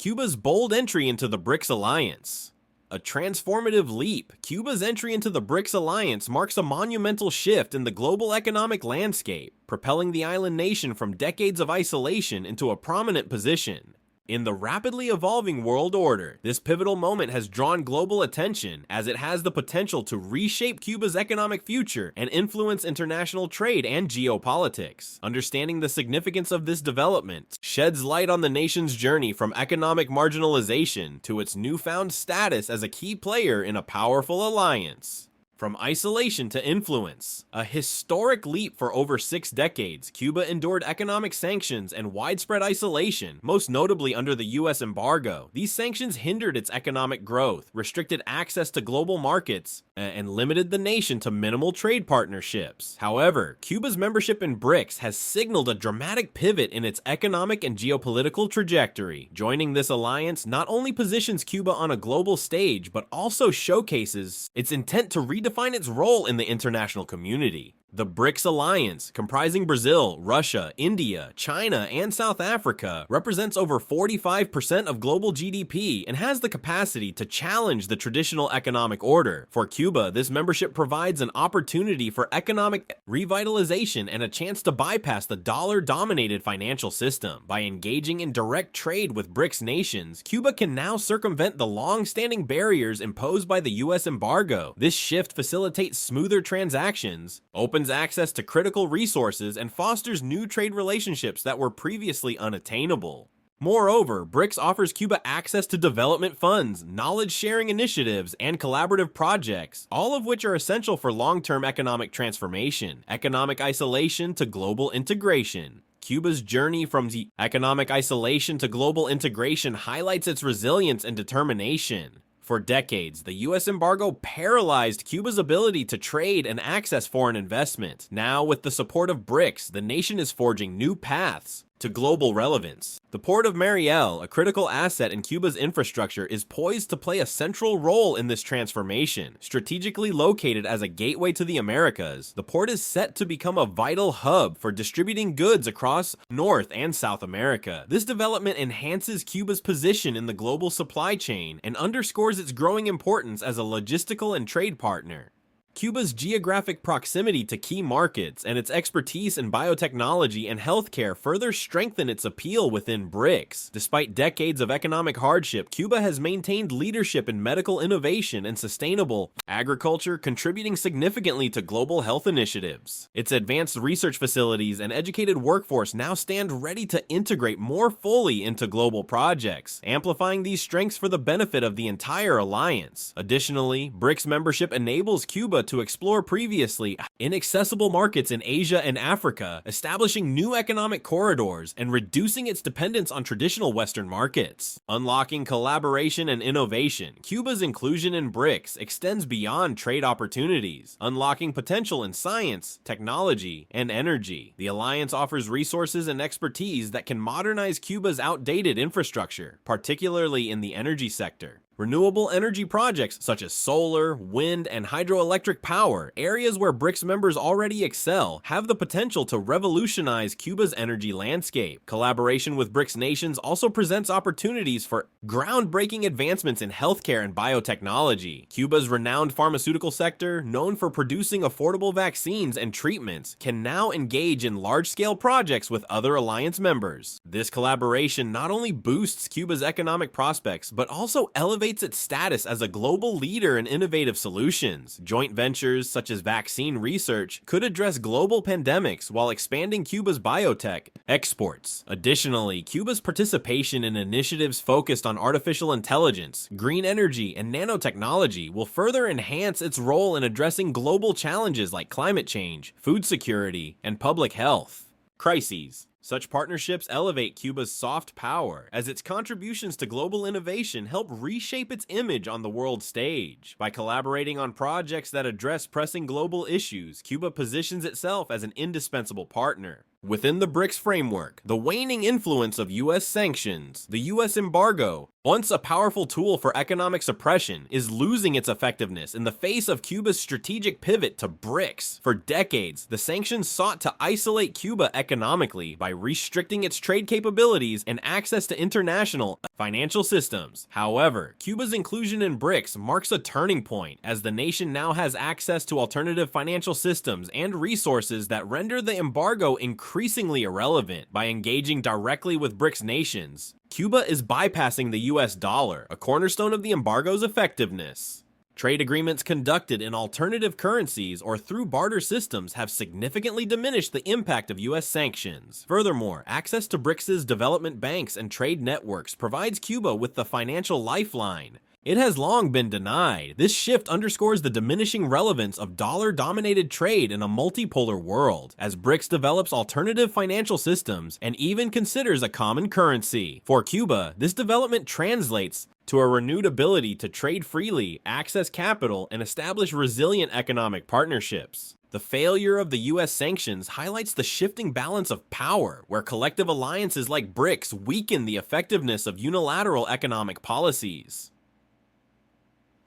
Cuba's bold entry into the BRICS alliance. A transformative leap, Cuba's entry into the BRICS alliance marks a monumental shift in the global economic landscape, propelling the island nation from decades of isolation into a prominent position. In the rapidly evolving world order, this pivotal moment has drawn global attention as it has the potential to reshape Cuba's economic future and influence international trade and geopolitics. Understanding the significance of this development sheds light on the nation's journey from economic marginalization to its newfound status as a key player in a powerful alliance. From isolation to influence, a historic leap for over 6 decades, Cuba endured economic sanctions and widespread isolation, most notably under the US embargo. These sanctions hindered its economic growth, restricted access to global markets, and limited the nation to minimal trade partnerships. However, Cuba's membership in BRICS has signaled a dramatic pivot in its economic and geopolitical trajectory. Joining this alliance not only positions Cuba on a global stage, but also showcases its intent to redefine its role in the international community. The BRICS alliance, comprising Brazil, Russia, India, China, and South Africa, represents over 45% of global GDP and has the capacity to challenge the traditional economic order. For Cuba, this membership provides an opportunity for economic revitalization and a chance to bypass the dollar-dominated financial system. By engaging in direct trade with BRICS nations, Cuba can now circumvent the long-standing barriers imposed by the US embargo. This shift facilitates smoother transactions, opens access to critical resources, and fosters new trade relationships that were previously unattainable. Moreover, BRICS offers Cuba access to development funds, knowledge-sharing initiatives, and collaborative projects, all of which are essential for long-term economic transformation, economic isolation to global integration. Cuba's journey from the economic isolation to global integration highlights its resilience and determination. For decades, the US embargo paralyzed Cuba's ability to trade and access foreign investment. Now, with the support of BRICS, the nation is forging new paths to global relevance. The port of Mariel, a critical asset in Cuba's infrastructure, is poised to play a central role in this transformation. Strategically located as a gateway to the Americas, the port is set to become a vital hub for distributing goods across North and South America. This development enhances Cuba's position in the global supply chain and underscores its growing importance as a logistical and trade partner. Cuba's geographic proximity to key markets and its expertise in biotechnology and healthcare further strengthen its appeal within BRICS. Despite decades of economic hardship, Cuba has maintained leadership in medical innovation and sustainable agriculture, contributing significantly to global health initiatives. Its advanced research facilities and educated workforce now stand ready to integrate more fully into global projects, amplifying these strengths for the benefit of the entire alliance. Additionally, BRICS membership enables Cuba to explore previously inaccessible markets in Asia and Africa, establishing new economic corridors and reducing its dependence on traditional Western markets. Unlocking collaboration and innovation, Cuba's inclusion in BRICS extends beyond trade opportunities, unlocking potential in science, technology, and energy. The alliance offers resources and expertise that can modernize Cuba's outdated infrastructure, particularly in the energy sector. Renewable energy projects such as solar, wind, and hydroelectric power, areas where BRICS members already excel, have the potential to revolutionize Cuba's energy landscape. Collaboration with BRICS nations also presents opportunities for groundbreaking advancements in healthcare and biotechnology. Cuba's renowned pharmaceutical sector, known for producing affordable vaccines and treatments, can now engage in large-scale projects with other alliance members. This collaboration not only boosts Cuba's economic prospects, but also elevates its status as a global leader in innovative solutions. Joint ventures such as vaccine research could address global pandemics while expanding Cuba's biotech exports. Additionally, Cuba's participation in initiatives focused on artificial intelligence, green energy, and nanotechnology will further enhance its role in addressing global challenges like climate change, food security, and public health crises. Such partnerships elevate Cuba's soft power, as its contributions to global innovation help reshape its image on the world stage. By collaborating on projects that address pressing global issues, Cuba positions itself as an indispensable partner. Within the BRICS framework, the waning influence of US sanctions, the US embargo, once a powerful tool for economic suppression, is losing its effectiveness in the face of Cuba's strategic pivot to BRICS. For decades, the sanctions sought to isolate Cuba economically by restricting its trade capabilities and access to international financial systems. However, Cuba's inclusion in BRICS marks a turning point, as the nation now has access to alternative financial systems and resources that render the embargo increasingly irrelevant. By engaging directly with BRICS nations, Cuba is bypassing the US dollar, a cornerstone of the embargo's effectiveness. Trade agreements conducted in alternative currencies or through barter systems have significantly diminished the impact of US sanctions. Furthermore, access to BRICS' development banks and trade networks provides Cuba with the financial lifeline it has long been denied. This shift underscores the diminishing relevance of dollar-dominated trade in a multipolar world, as BRICS develops alternative financial systems and even considers a common currency. For Cuba, this development translates to a renewed ability to trade freely, access capital, and establish resilient economic partnerships. The failure of the US sanctions highlights the shifting balance of power, where collective alliances like BRICS weaken the effectiveness of unilateral economic policies.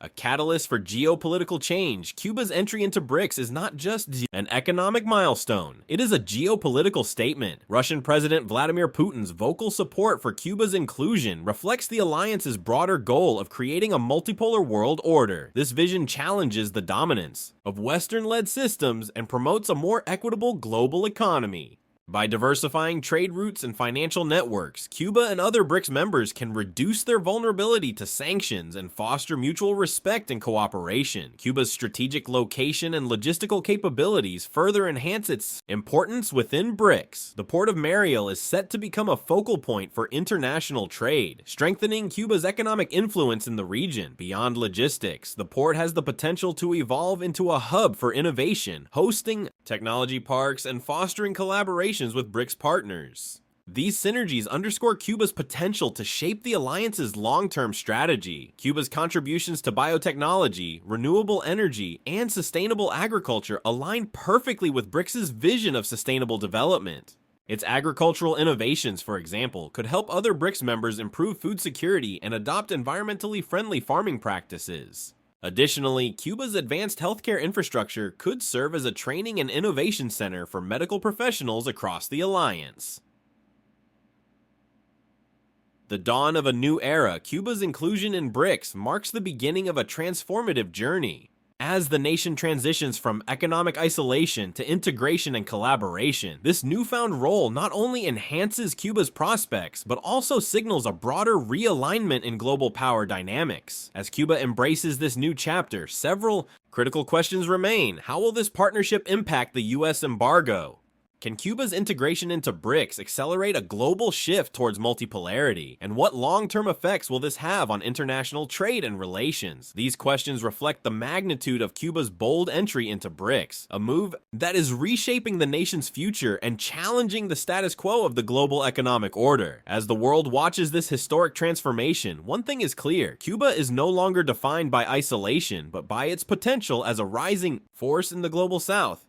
A catalyst for geopolitical change, Cuba's entry into BRICS is not just an economic milestone, it is a geopolitical statement. Russian President Vladimir Putin's vocal support for Cuba's inclusion reflects the alliance's broader goal of creating a multipolar world order. This vision challenges the dominance of Western-led systems and promotes a more equitable global economy. By diversifying trade routes and financial networks, Cuba and other BRICS members can reduce their vulnerability to sanctions and foster mutual respect and cooperation. Cuba's strategic location and logistical capabilities further enhance its importance within BRICS. The port of Mariel is set to become a focal point for international trade, strengthening Cuba's economic influence in the region. Beyond logistics, the port has the potential to evolve into a hub for innovation, hosting technology parks and fostering collaboration with BRICS partners. These synergies underscore Cuba's potential to shape the alliance's long-term strategy. Cuba's contributions to biotechnology, renewable energy, and sustainable agriculture align perfectly with BRICS' vision of sustainable development. Its agricultural innovations, for example, could help other BRICS members improve food security and adopt environmentally friendly farming practices. Additionally, Cuba's advanced healthcare infrastructure could serve as a training and innovation center for medical professionals across the alliance. The dawn of a new era, Cuba's inclusion in BRICS marks the beginning of a transformative journey. As the nation transitions from economic isolation to integration and collaboration, this newfound role not only enhances Cuba's prospects, but also signals a broader realignment in global power dynamics. As Cuba embraces this new chapter, several critical questions remain. How will this partnership impact the US embargo? Can Cuba's integration into BRICS accelerate a global shift towards multipolarity? And what long-term effects will this have on international trade and relations? These questions reflect the magnitude of Cuba's bold entry into BRICS, a move that is reshaping the nation's future and challenging the status quo of the global economic order. As the world watches this historic transformation, one thing is clear: Cuba is no longer defined by isolation, but by its potential as a rising force in the global south.